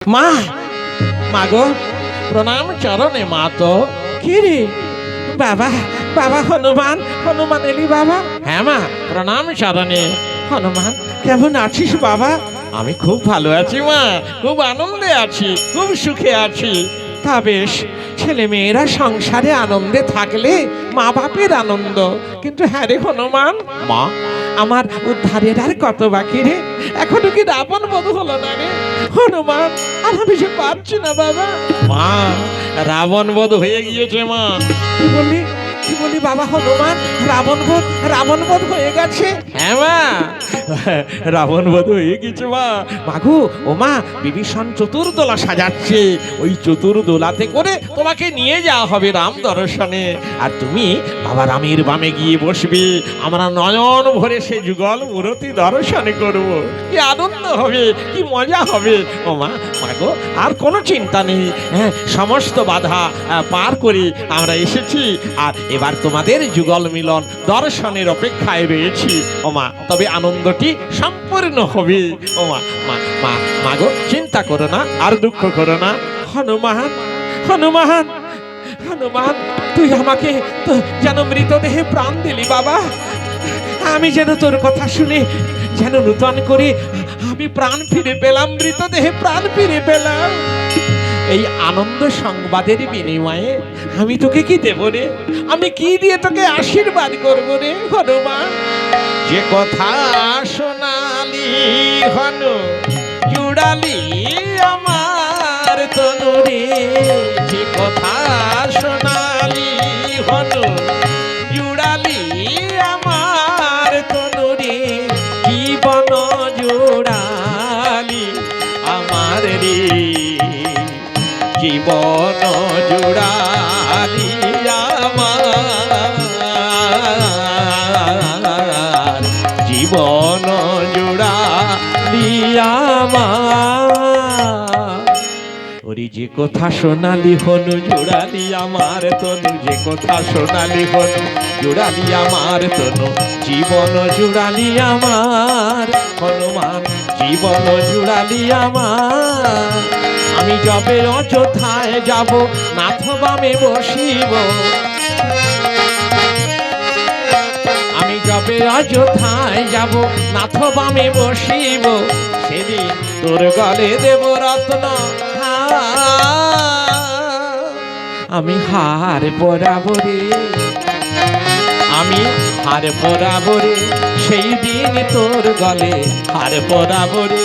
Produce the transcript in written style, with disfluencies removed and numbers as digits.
মা, মা গো, প্রণাম চরণে মা। তো কি রে বাবা, বাবা হনুমান, হনুমান এলি বাবা? হ্যাঁ মা, প্রণাম চরণে। হনুমান কেমন আছিস বাবা? আমি খুব ভালো আছি মা, খুব আনন্দে আছি, খুব সুখে আছি। তা বেশ, ছেলে মেয়েরা সংসারে আনন্দে থাকলে মা বাপের আনন্দ। কিন্তু হ্যাঁ রে হনুমান, মা আমার উদ্ধারের আর কত বাকি রে? এখনো কি রাবণ বধ হলো না রে হনুমান? আর আমি যে পারছি না বাবা। মা, রাবণ বধ হয়ে গিয়েছে মা। কি বললি, কি বললি বাবা হনুমান? রাবণ বধ হয়ে গেছে? হ্যাঁ মা, রাবণ বধ হয়ে গেছে মা। মাগো ও মা, বিভীষণ চতুর্দোলা সাজাচ্ছে, ওই চতুর্দোলাতে করে তোমাকে নিয়ে যাওয়া হবে রাম দর্শনে। আর তুমি বাবা রামের বামে গিয়ে বসবে, আমরা নয়ন ভরে সে যুগল মূরতি দর্শনে করব। কি আনন্দ হবে, কি মজা হবে ও মা। মাগো আর কোনো চিন্তা নেই, হ্যাঁ সমস্ত বাধা পার করে আমরা এসেছি, আর এবার তোমাদের যুগল মিলন দর্শনের অপেক্ষায় রয়েছি ও মা। তবে আনন্দটি সম্পূর্ণ হবে ও মা। মা মা মাগো চিন্তা করো না, আর দুঃখ করো না। হনুমান, হনুমান, হনুমান, তুই আমাকে তো যেন মৃতদেহে প্রাণ দিলি বাবা। আমি যেন তোর কথা শুনে যেন নূতন করে আমি প্রাণ ফিরে পেলাম, মৃতদেহে প্রাণ ফিরে পেলাম। এই আনন্দ সংবাদের বিনিময়ে আমি তোকে কি দেব রে? আমি কি দিয়ে তোকে আশীর্বাদ করবো রে হনুমান? যে কথা শোনালি হনু, জুড়ালি আমার তনু রে। যে কথা শোনালি হনু, জুড়ালি আমার তনু রে। জীবন জুড়ালি আমার রে, জীবন জুড়ালি আমার, জীবন জুড়ালি আমার। ওরে যে কথা শোনালি হনু, জুড়ালি আমার তনু। যে কথা শোনালি হনু, জুড়ালি আমার তনু। জীবন জুড়ালি আমার হনুমান, জীবন জুড়ালি আমার। আমি যবে অযোধ্যায় যাব, নাথ বামে বসিব। আমি যবে অযোধ্যায় যাব, নাথ বামে বসিব। সেদিন তোর গলে দেব রত্ন হার। আমি হার পরাবো রে, আমি হার পরাবো রে। সেই দিন তোর গলে হার পরাবো রে।